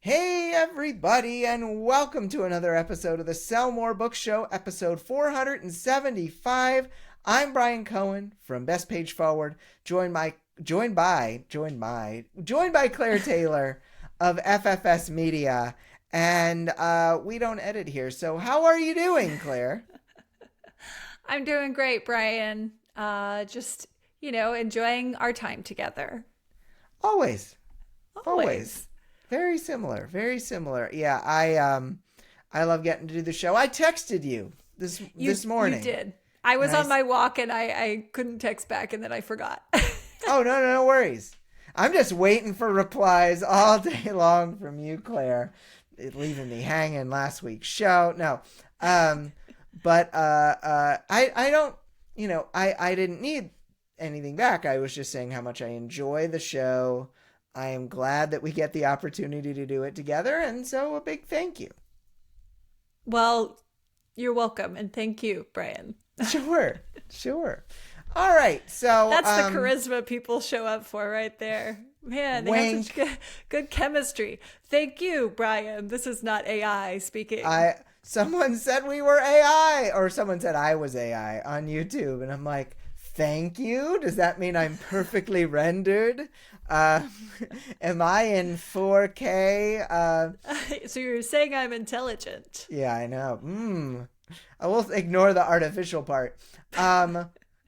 Hey everybody, and welcome to another episode of the Sell More Book Show, episode 475. I'm Bryan Cohen from Best Page Forward, joined by Claire Taylor of FFS Media, and we don't edit here. So how are you doing, Claire? I'm doing great, Bryan. Enjoying our time together. Always, always. Always. Very similar, very similar. Yeah, I love getting to do the show. I texted you this You morning. did. I And was on my walk and I couldn't text back and then I forgot. oh, no worries. I'm just waiting for replies all day long from you, Claire, leaving me hanging last week's show. No, but I don't, I didn't need anything back. I was just saying how much I enjoy the show. I am glad that we get the opportunity to do it together, and so a big thank you. Well, you're welcome and thank you, Bryan. Sure, sure. All right, so That's the charisma people show up for right there. Man, they have wink. such good chemistry. Thank you, Bryan. This is not AI speaking. Someone said we were AI, or someone said I was AI on YouTube, and I'm like, thank you. Does that mean I'm perfectly rendered? Uh, am I in 4K? So you're saying I'm intelligent. Yeah, I know. I will ignore the artificial part.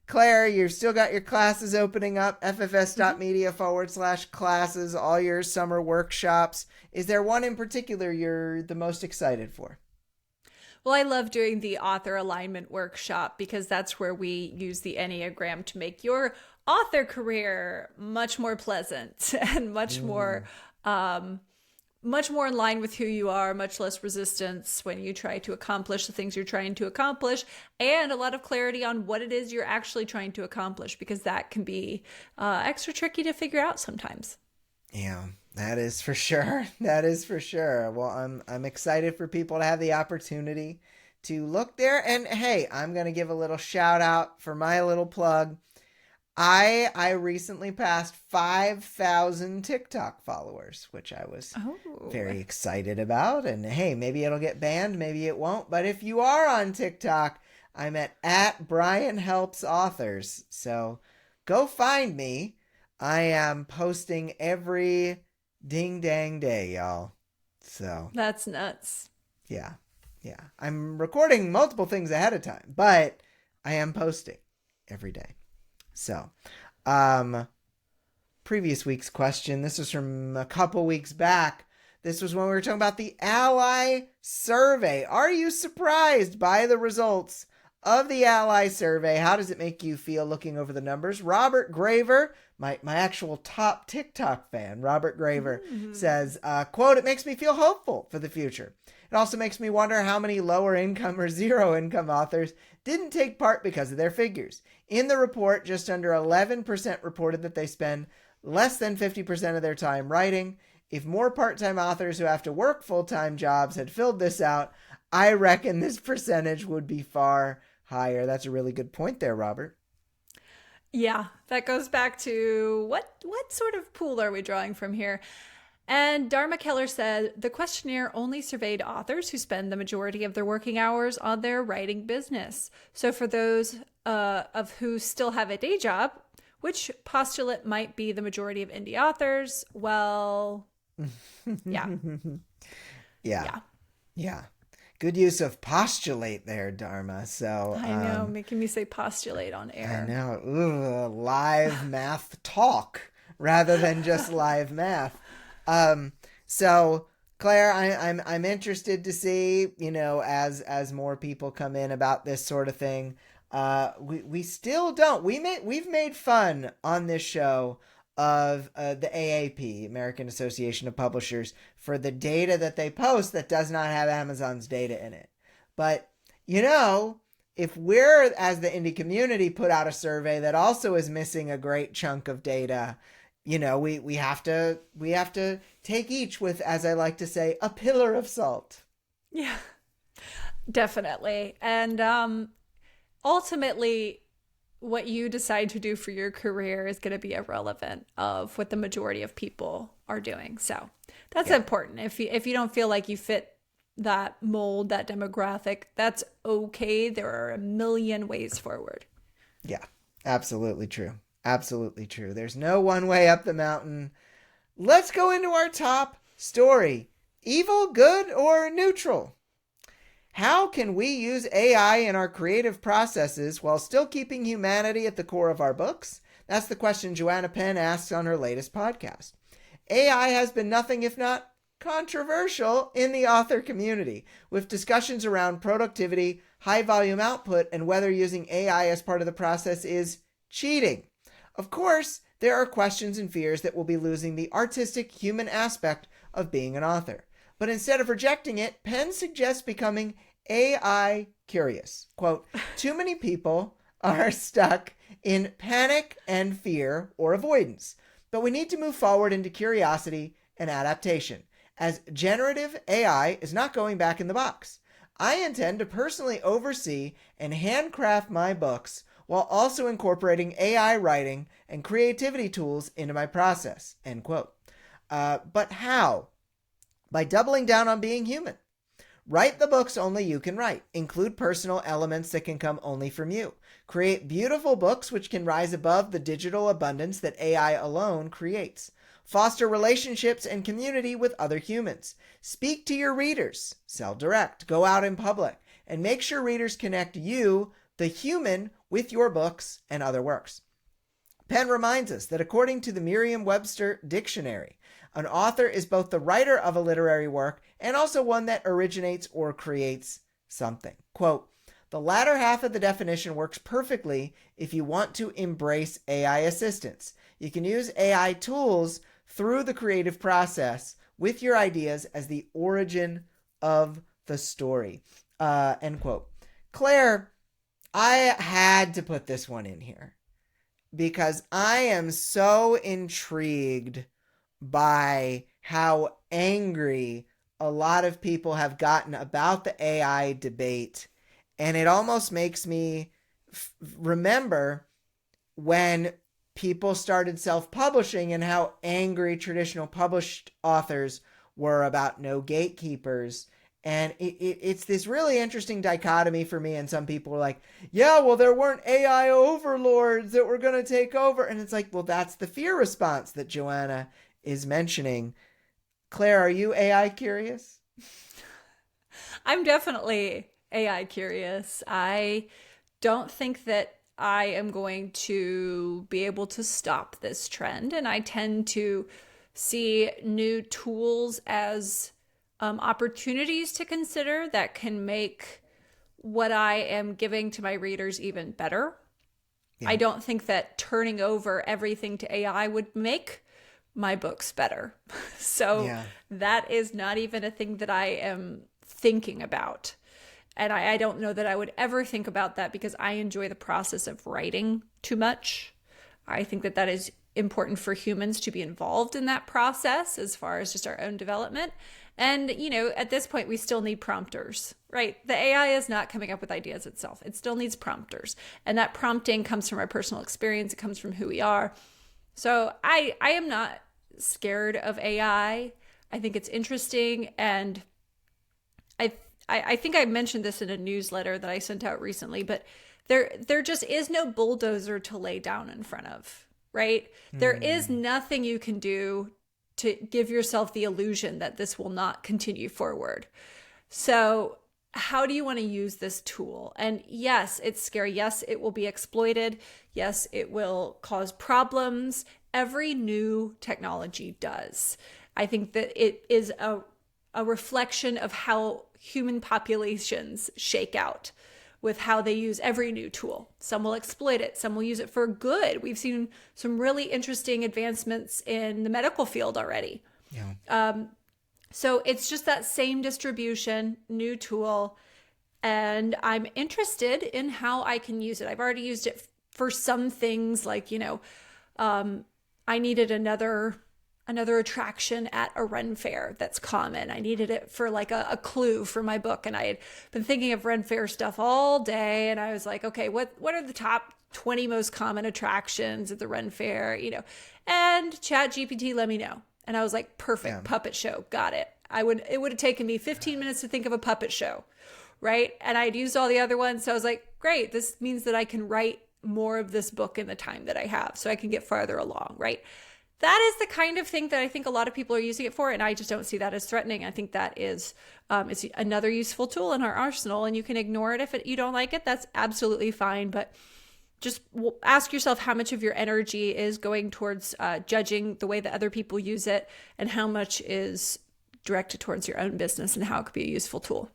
Claire, you've still got your classes opening up, ffs.media/classes, all your summer workshops. Is there one in particular you're the most excited for? Well, I love doing the author alignment workshop because that's where we use the Enneagram to make your author career much more pleasant and much more in line with who you are, much less resistance when you try to accomplish the things you're trying to accomplish, and a lot of clarity on what it is you're actually trying to accomplish because that can be extra tricky to figure out sometimes. Yeah, that is for sure. That is for sure. Well, I'm excited for people to have the opportunity to look there. And hey, I'm gonna give a little shout out for my little plug. I recently passed 5,000 TikTok followers, which I was Oh, very excited about. And hey, maybe it'll get banned, maybe it won't. But if you are on TikTok, I'm at Bryan Helps Authors. So go find me. I am posting every ding dang day, y'all. So that's nuts. yeah, yeah. I'm recording multiple things ahead of time, but I am posting every day. So, previous week's question. This was from a couple weeks back. This was when we were talking about the Ally survey. Are you surprised by the results of the Ally survey? How does it make you feel looking over the numbers? Robert Graver, my actual top TikTok fan, Robert Graver, says, quote, "It makes me feel hopeful for the future. It also makes me wonder how many lower income or zero income authors didn't take part because of their figures. In the report, just under 11% reported that they spend less than 50% of their time writing. If more part-time authors who have to work full-time jobs had filled this out, I reckon this percentage would be far higher." That's a really good point there, Robert. Yeah, that goes back to what sort of pool are we drawing from here? And Dharma Keller said the questionnaire only surveyed authors who spend the majority of their working hours on their writing business. So for those of who still have a day job, which postulate might be the majority of indie authors? Well, yeah, Yeah. yeah. Yeah. Good use of postulate there, Dharma. So I know, making me say postulate on I air. know. Ooh, live math talk rather than just live math. So Claire, I'm interested to see, as more people come in about this sort of thing. We still don't. We've made fun on this show of the AAP, American Association of Publishers, for the data that they post that does not have Amazon's data in it. But if we're, as the indie community, put out a survey that also is missing a great chunk of data, we have to take each with, as I like to say, a pillar of salt. Yeah, definitely. And ultimately, what you decide to do for your career is going to be irrelevant of what the majority of people are doing. So that's important. If you don't feel like you fit that mold, that demographic, that's okay. There are a million ways forward. Yeah, absolutely true. Absolutely true. There's no one way up the mountain. Let's go into our top story. Evil, good, or neutral? How can we use AI in our creative processes while still keeping humanity at the core of our books? That's the question Joanna Penn asks on her latest podcast. AI has been nothing if not controversial in the author community, with discussions around productivity, high volume output, and whether using AI as part of the process is cheating. Of course, there are questions and fears that we'll be losing the artistic human aspect of being an author. But instead of rejecting it, Penn suggests becoming AI curious. Quote, too many people are stuck in panic and fear or avoidance, but we need to move forward into curiosity and adaptation, as generative AI is not going back in the box. I intend to personally oversee and handcraft my books while also incorporating AI writing and creativity tools into my process, end quote. But how? By doubling down on being human. Write the books only you can write. Include personal elements that can come only from you. Create beautiful books which can rise above the digital abundance that AI alone creates. Foster relationships and community with other humans. Speak to your readers. Sell direct. Go out in public. And make sure readers connect you, the human, with your books and other works. Penn reminds us that according to the Merriam-Webster Dictionary, an author is both the writer of a literary work and also one that originates or creates something. Quote, the latter half of the definition works perfectly if you want to embrace AI assistance. You can use AI tools through the creative process with your ideas as the origin of the story. End quote. Claire, I had to put this one in here because I am so intrigued by how angry a lot of people have gotten about the AI debate. And it almost makes me remember when people started self-publishing and how angry traditional published authors were about no gatekeepers. And it's this really interesting dichotomy for me. And some people are like, yeah, well, there weren't AI overlords that were going to take over. And it's like, well, that's the fear response that Joanna is mentioning. Claire, are you AI curious? I'm definitely AI curious. I don't think that I am going to be able to stop this trend. And I tend to see new tools as opportunities to consider that can make what I am giving to my readers even better. Yeah. I don't think that turning over everything to AI would make my books better. So that is not even a thing that I am thinking about. And I don't know that I would ever think about that because I enjoy the process of writing too much. I think that that is important for humans to be involved in that process as far as just our own development. And, you know, at this point, we still need prompters, right? The AI is not coming up with ideas itself. It still needs prompters. And that prompting comes from our personal experience. It comes from who we are. So I am not scared of AI. I think it's interesting. And I think I mentioned this in a newsletter that I sent out recently, but there just is no bulldozer to lay down in front of, right? There is nothing you can do to give yourself the illusion that this will not continue forward. So how do you want to use this tool? And yes, it's scary. Yes, it will be exploited. Yes, it will cause problems. Every new technology does. I think that it is a reflection of how human populations shake out with how they use every new tool. Some will exploit it. Some will use it for good. We've seen some really interesting advancements in the medical field already. Yeah. So it's just that same distribution, new tool. And I'm interested in how I can use it. I've already used it for some things like, I needed another attraction at a Ren Fair that's common. I needed it for like a clue for my book. And I had been thinking of Ren Fair stuff all day. And I was like, okay, what are the top 20 most common attractions at the Ren Fair? And ChatGPT let me know. And I was like, perfect, Yeah. puppet show. Got it. It would have taken me 15 minutes to think of a puppet show. Right. And I'd used all the other ones. So I was like, great, this means that I can write more of this book in the time that I have so I can get farther along. Right. That is the kind of thing that I think a lot of people are using it for. And I just don't see that as threatening. I think that is, it's another useful tool in our arsenal, and you can ignore it if you don't like it. That's absolutely fine. But just ask yourself how much of your energy is going towards judging the way that other people use it, and how much is directed towards your own business and how it could be a useful tool.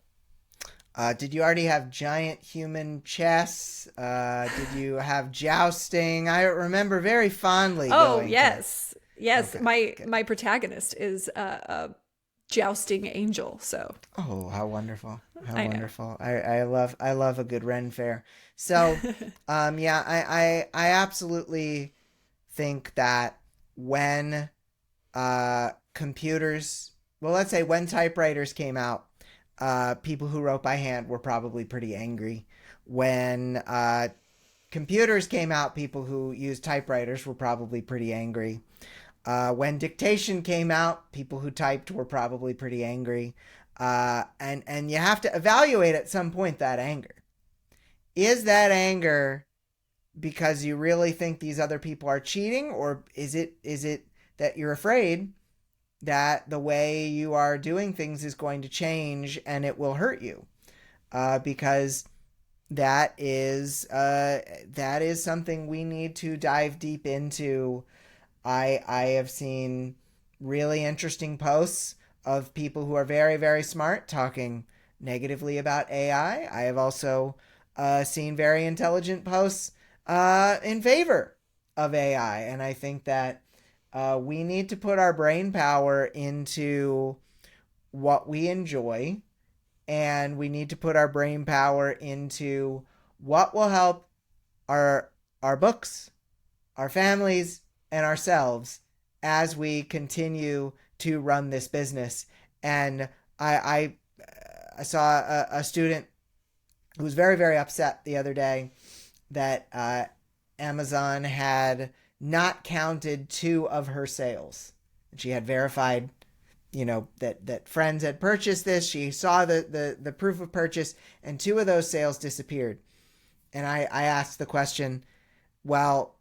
Did you already have giant human chess? Did you have jousting? I remember very fondly. Oh, going yes. Yes. Okay, My protagonist is a jousting angel. So. Oh, how wonderful! How I know. wonderful! I love a good Ren fair. So, yeah, I absolutely think that when computers, well, let's say when typewriters came out, people who wrote by hand were probably pretty angry. When computers came out, people who used typewriters were probably pretty angry. When dictation came out, people who typed were probably pretty angry. And you have to evaluate at some point that anger. Is that anger because you really think these other people are cheating, or is it that you're afraid that the way you are doing things is going to change and it will hurt you? Because that is something we need to dive deep into. I have seen really interesting posts of people who are very, very smart talking negatively about AI. I have also seen very intelligent posts in favor of AI. And I think that we need to put our brain power into what we enjoy, and we need to put our brain power into what will help our books, our families, and ourselves as we continue to run this business. And I saw a student who was very, very upset the other day that Amazon had not counted 2 of her sales. She had verified, that friends had purchased this. She saw the proof of purchase, and 2 of those sales disappeared. And I asked the question, well,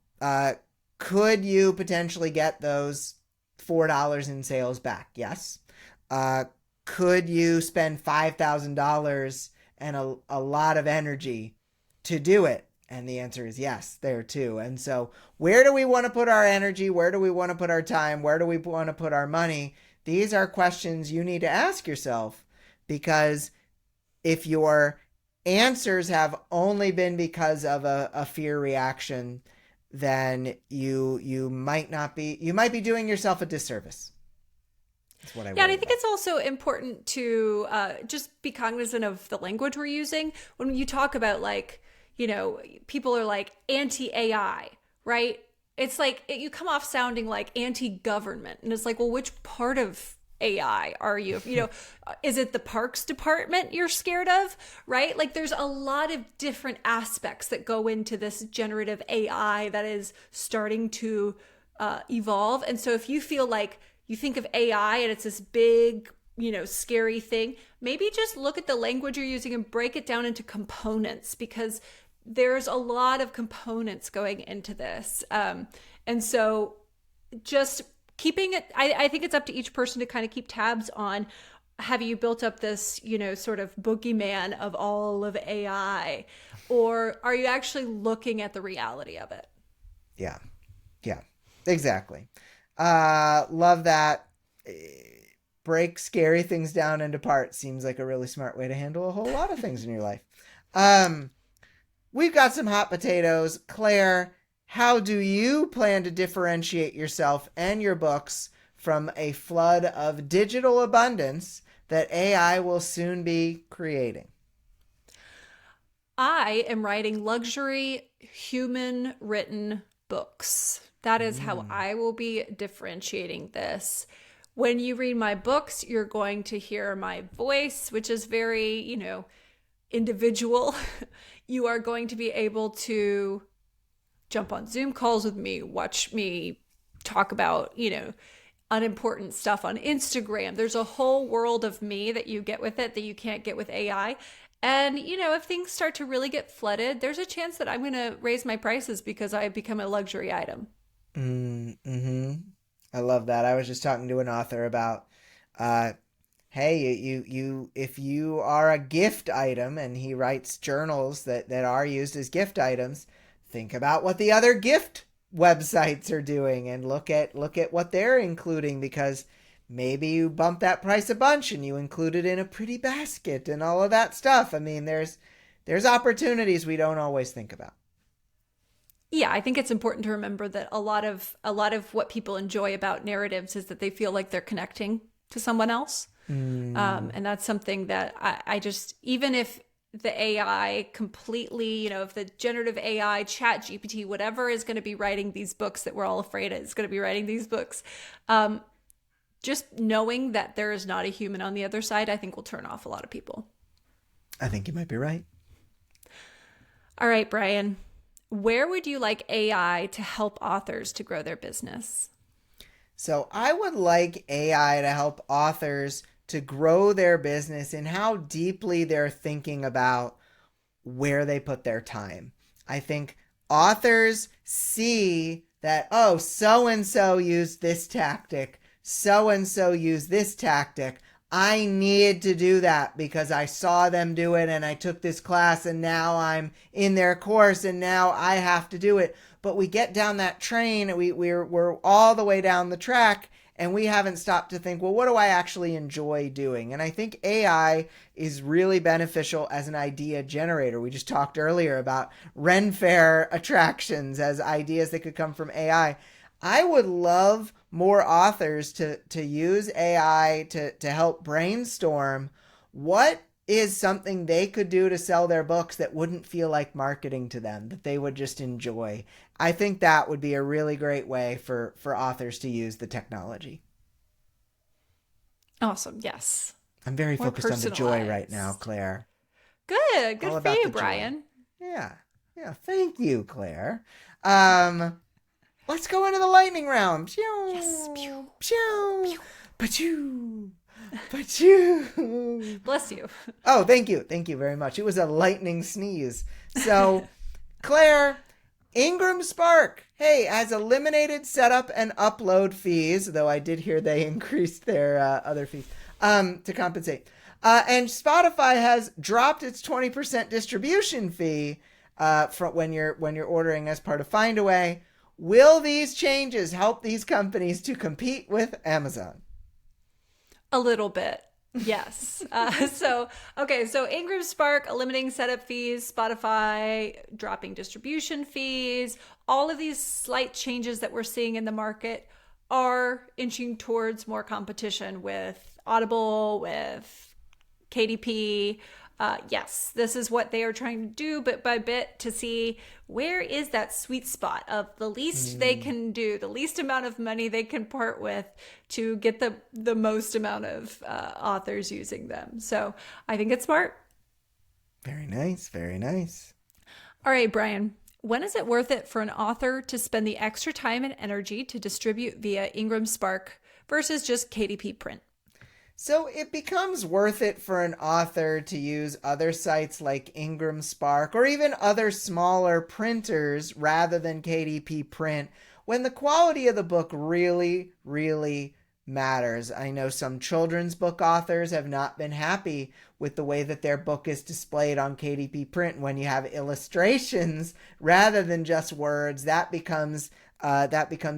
could you potentially get those $4 in sales back? Yes. Could you spend $5,000 and a lot of energy to do it? And the answer is yes, there too. And so where do we want to put our energy? Where do we want to put our time? Where do we want to put our money? These are questions you need to ask yourself, because if your answers have only been because of a fear reaction, then you might be doing yourself a disservice. That's what I Yeah, and I worry think about. it's also important to just be cognizant of the language we're using. When you talk about, like, people are like anti-AI, right? It's like you come off sounding like anti-government. And it's like, well, which part of AI are you? Is it the parks department you're scared of, right? Like, there's a lot of different aspects that go into this generative AI that is starting to evolve. And so if you feel like you think of AI and it's this big, scary thing, maybe just look at the language you're using and break it down into components, because there's a lot of components going into this. And so just keeping it, I think it's up to each person to kind of keep tabs on, have you built up this, sort of boogeyman of all of AI, or are you actually looking at the reality of it? Yeah. Yeah. Exactly. Love that. Break scary things down into parts seems like a really smart way to handle a whole lot of things in your life. We've got some hot potatoes. Claire, how do you plan to differentiate yourself and your books from a flood of digital abundance that AI will soon be creating? I am writing luxury human written books. That is how Mm. I will be differentiating this. When you read my books, you're going to hear my voice, which is very, individual. You are going to be able to jump on Zoom calls with me, watch me talk about, unimportant stuff on Instagram. There's a whole world of me that you get with it that you can't get with AI. And, if things start to really get flooded, there's a chance that I'm going to raise my prices because I have become a luxury item. Mm-hmm. I love that. I was just talking to an author about, hey, you if you are a gift item, and he writes journals that are used as gift items, think about what the other gift websites are doing and look at what they're including, because maybe you bump that price a bunch and you include it in a pretty basket and all of that stuff. I mean, there's opportunities we don't always think about. Yeah, I think it's important to remember that a lot of what people enjoy about narratives is that they feel like they're connecting to someone else. And that's something that I just, even if the AI completely, if the generative AI, chat GPT, whatever is going to be writing these books that we're all afraid is going to be writing these books, just knowing that there is not a human on the other side, I think will turn off a lot of people. I think you might be right. All right, Bryan, where would you like AI to help authors to grow their business? So I would like AI to help authors to grow their business in how deeply they're thinking about where they put their time. I think authors see that, oh, so-and-so used this tactic, so-and-so used this tactic. I need to do that because I saw them do it and I took this class and now I'm in their course and now I have to do it. But we get down that train, we're all the way down the track, and we haven't stopped to think, well, what do I actually enjoy doing? And I think AI is really beneficial as an idea generator. We just talked earlier about Ren Fair attractions as ideas that could come from AI. I would love more authors to use AI to help brainstorm what is something they could do to sell their books that wouldn't feel like marketing to them, that they would just enjoy. I think that would be a really great way for authors to use the technology. Awesome. Yes. I'm very focused on the joy right now, Claire. Good. Good All for about you, the joy. Bryan. Yeah. Thank you, Claire. Let's go into the lightning round. Pew, Yes. Pew. pew, pew, pa-choo, pa-choo. Bless you. Oh, thank you. Thank you very much. It was a lightning sneeze. So, Claire, Ingram Spark, hey, has eliminated setup and upload fees, though I did hear they increased their other fees to compensate. And Spotify has dropped its 20% distribution fee from when you're ordering as part of Findaway. Will these changes help these companies to compete with Amazon? A little bit. Yes. So Ingram Spark eliminating setup fees, Spotify dropping distribution fees, all of these slight changes that we're seeing in the market are inching towards more competition with Audible, with KDP. Yes, this is what they are trying to do bit by bit to see where is that sweet spot of the least they can do, the least amount of money they can part with to get the most amount of authors using them. So I think it's smart. Very nice. Very nice. All right, Bryan, when is it worth it for an author to spend the extra time and energy to distribute via Ingram Spark versus just KDP print? So it becomes worth it for an author to use other sites like Ingram Spark or even other smaller printers rather than KDP print when the quality of the book really, really matters. I know some children's book authors have not been happy with the way that their book is displayed on KDP print. When you have illustrations rather than just words, that becomes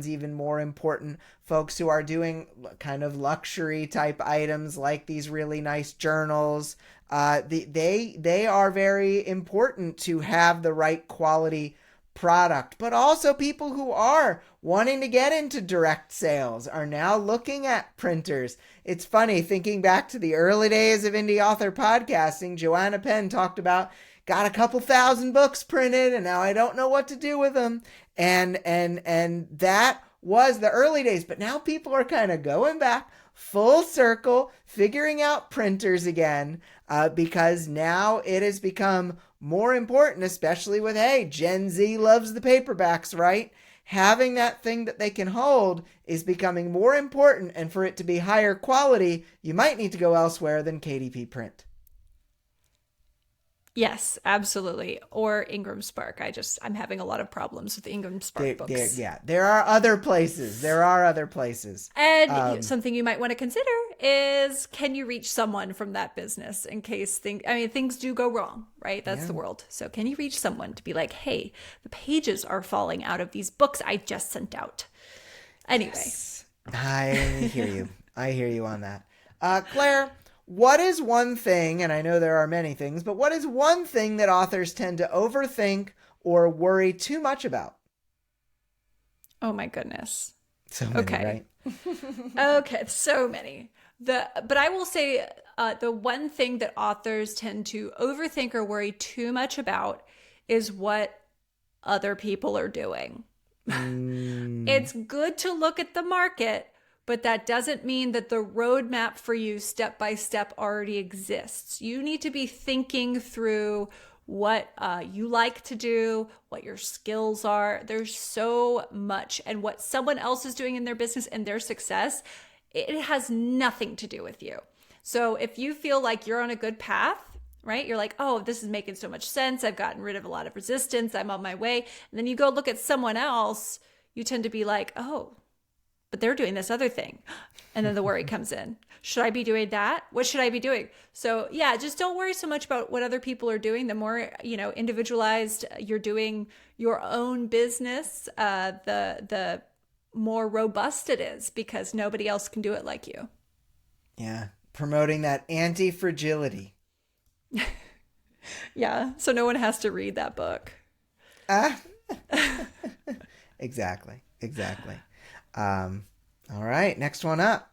even more important. Folks who are doing kind of luxury type items like these really nice journals, they are very important to have the right quality product. But also people who are wanting to get into direct sales are now looking at printers. It's funny thinking back to the early days of indie author podcasting. Joanna Penn talked about got a couple thousand books printed and now I don't know what to do with them. And that was the early days, but now people are kind of going back full circle, figuring out printers again, because now it has become more important, especially with, hey, Gen Z loves the paperbacks, right? having that thing that they can hold is becoming more important, and for it to be higher quality, you might need to go elsewhere than KDP Print. Yes, absolutely. Or Ingram Spark. I'm having a lot of problems with the Ingram Spark books. There are other places. And something you might want to consider is, can you reach someone from that business in case things do go wrong, right? That's the world. So can you reach someone to be like, hey, the pages are falling out of these books I just sent out. Anyway. Yes. I hear you. I hear you on that. Claire, what is one thing, and I know there are many things, but what is one thing that authors tend to overthink or worry too much about? Oh my goodness. So many, right? Okay, so many. But I will say the one thing that authors tend to overthink or worry too much about is what other people are doing. It's good to look at the market, but that doesn't mean that the roadmap for you step by step already exists. You need to be thinking through what you like to do, what your skills are. There's so much. And what someone else is doing in their business and their success, it has nothing to do with you. So if you feel like you're on a good path, right? You're like, oh, this is making so much sense. I've gotten rid of a lot of resistance. I'm on my way. And then you go look at someone else, you tend to be like, oh, but they're doing this other thing. And then the worry comes in. Should I be doing that? What should I be doing? So yeah, just don't worry so much about what other people are doing. The more, individualized you're doing your own business, the more robust it is, because nobody else can do it like you. Yeah. Promoting that anti-fragility. Yeah. So no one has to read that book. Exactly. All right, next one up.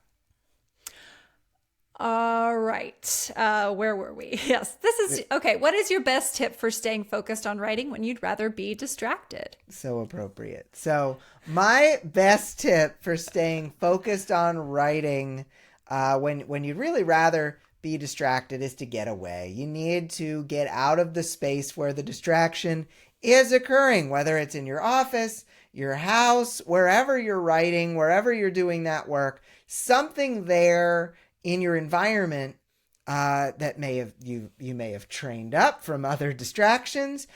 All right. Where were we? Yes, this is okay. What is your best tip for staying focused on writing when you'd rather be distracted? So appropriate. So my best tip for staying focused on writing when you'd really rather be distracted is to get away. You need to get out of the space where the distraction is occurring, whether it's in your office, your house, wherever you're writing, wherever you're doing that work, something there in your environment that you may have trained up from other distractions.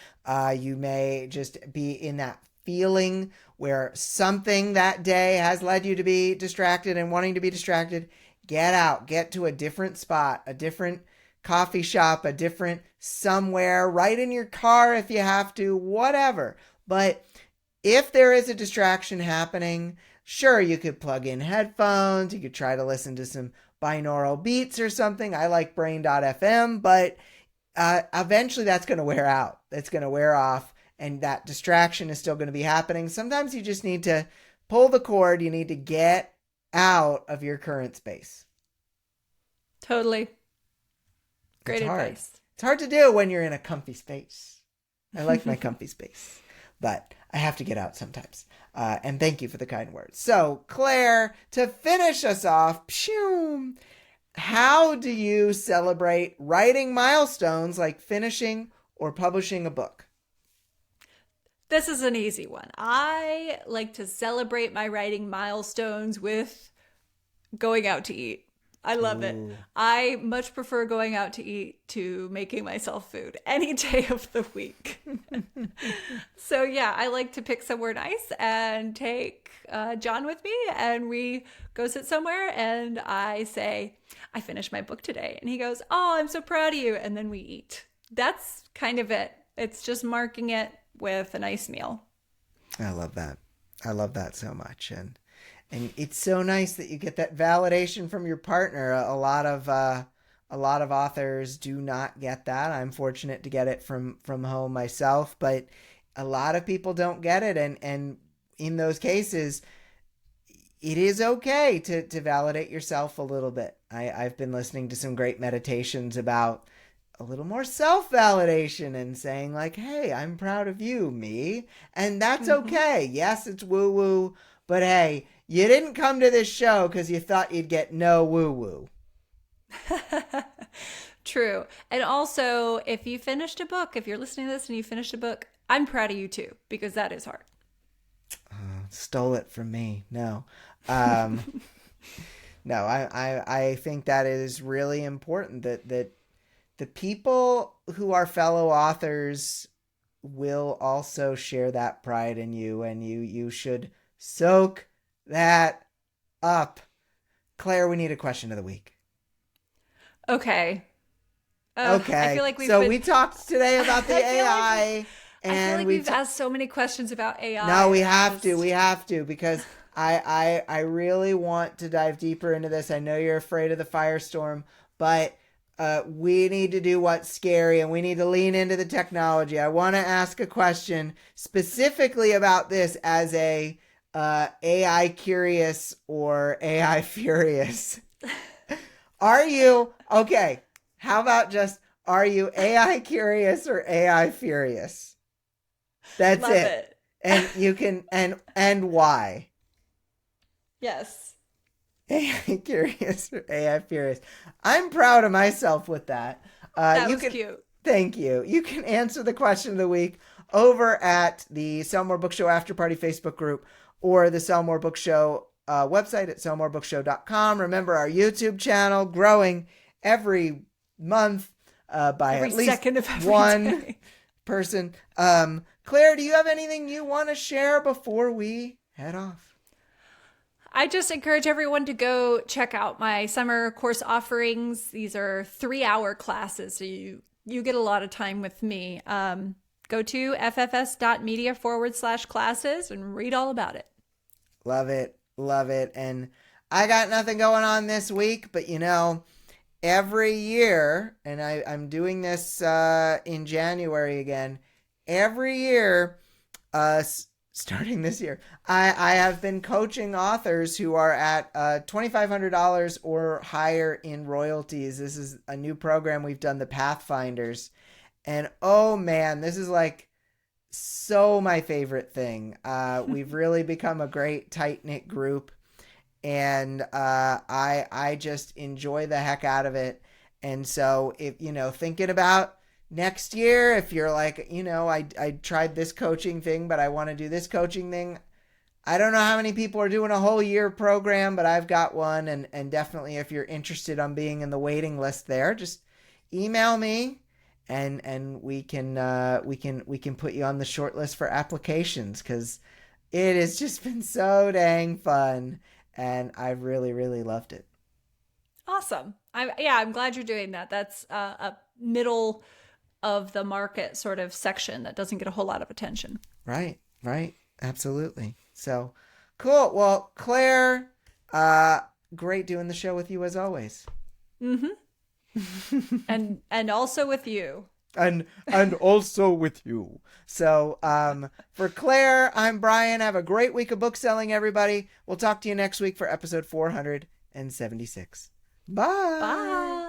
You may just be in that feeling where something that day has led you to be distracted and wanting to be distracted. Get out, get to a different spot, a different coffee shop, a different somewhere, right in your car if you have to, whatever. But if there is a distraction happening, sure, you could plug in headphones. You could try to listen to some binaural beats or something. I like brain.fm, but eventually that's going to wear out. That's going to wear off, and that distraction is still going to be happening. Sometimes you just need to pull the cord. You need to get out of your current space. Totally. Great advice. It's hard to do when you're in a comfy space. I like my comfy space, but I have to get out sometimes. And thank you for the kind words. So, Claire, to finish us off, how do you celebrate writing milestones like finishing or publishing a book? This is an easy one. I like to celebrate my writing milestones with going out to eat. I love it. I much prefer going out to eat to making myself food any day of the week. So yeah, I like to pick somewhere nice and take John with me, and we go sit somewhere, and I say, I finished my book today. And he goes, oh, I'm so proud of you. And then we eat. That's kind of it. It's just marking it with a nice meal. I love that. I love that so much. And it's so nice that you get that validation from your partner. A lot of authors do not get that. I'm fortunate to get it from home myself, but a lot of people don't get it. And in those cases, it is okay to validate yourself a little bit. I've been listening to some great meditations about a little more self-validation and saying like, hey, I'm proud of you, me. And that's okay. Yes, it's woo-woo, but hey, you didn't come to this show because you thought you'd get no woo-woo. True. And also, if you finished a book, if you're listening to this and you finished a book, I'm proud of you too, because that is hard. stole it from me. No. No, I think that it is really important that the people who are fellow authors will also share that pride in you, and you should soak that up. Claire, we need a question of the week. Okay. Okay. I feel like we talked today about the AI. I feel like we've asked so many questions about AI. No, we have to because I really want to dive deeper into this. I know you're afraid of the firestorm, but we need to do what's scary, and we need to lean into the technology. I want to ask a question specifically about this as a AI curious or AI furious. Are you okay? How about just, are you AI curious or AI furious? That's Love it. And you can and why? Yes. AI curious or AI furious? I'm proud of myself with that. That was cute. Thank you. You can answer the question of the week over at the Sell More Book Show After Party Facebook group or the Sell More Book Show website at sellmorebookshow.com. Remember, our YouTube channel growing every month by every at least second of every one day. person. Claire, do you have anything you want to share before we head off? I just encourage everyone to go check out my summer course offerings. These are 3-hour classes, so you get a lot of time with me. Go to ffs.media/classes and read all about it. Love it. Love it. And I got nothing going on this week, but every year, and I'm doing this in January again, every year, starting this year, I have been coaching authors who are at $2,500 or higher in royalties. This is a new program we've done, the Pathfinders. And oh man, this is like so my favorite thing. We've really become a great tight-knit group. And I just enjoy the heck out of it. And so if, thinking about next year, if you're like, I tried this coaching thing, but I want to do this coaching thing. I don't know how many people are doing a whole year program, but I've got one. And definitely if you're interested on being in the waiting list there, just email me and we can put you on the short list for applications, because it has just been so dang fun. And I've really, really loved it. Awesome. I'm glad you're doing that. That's a middle of the market sort of section that doesn't get a whole lot of attention. Right. Absolutely. So cool. Well, Claire, great doing the show with you as always. Mm-hmm. and also with you. And also with you. So for Claire, I'm Bryan. Have a great week of book selling, everybody. We'll talk to you next week for episode 476. Bye. Bye.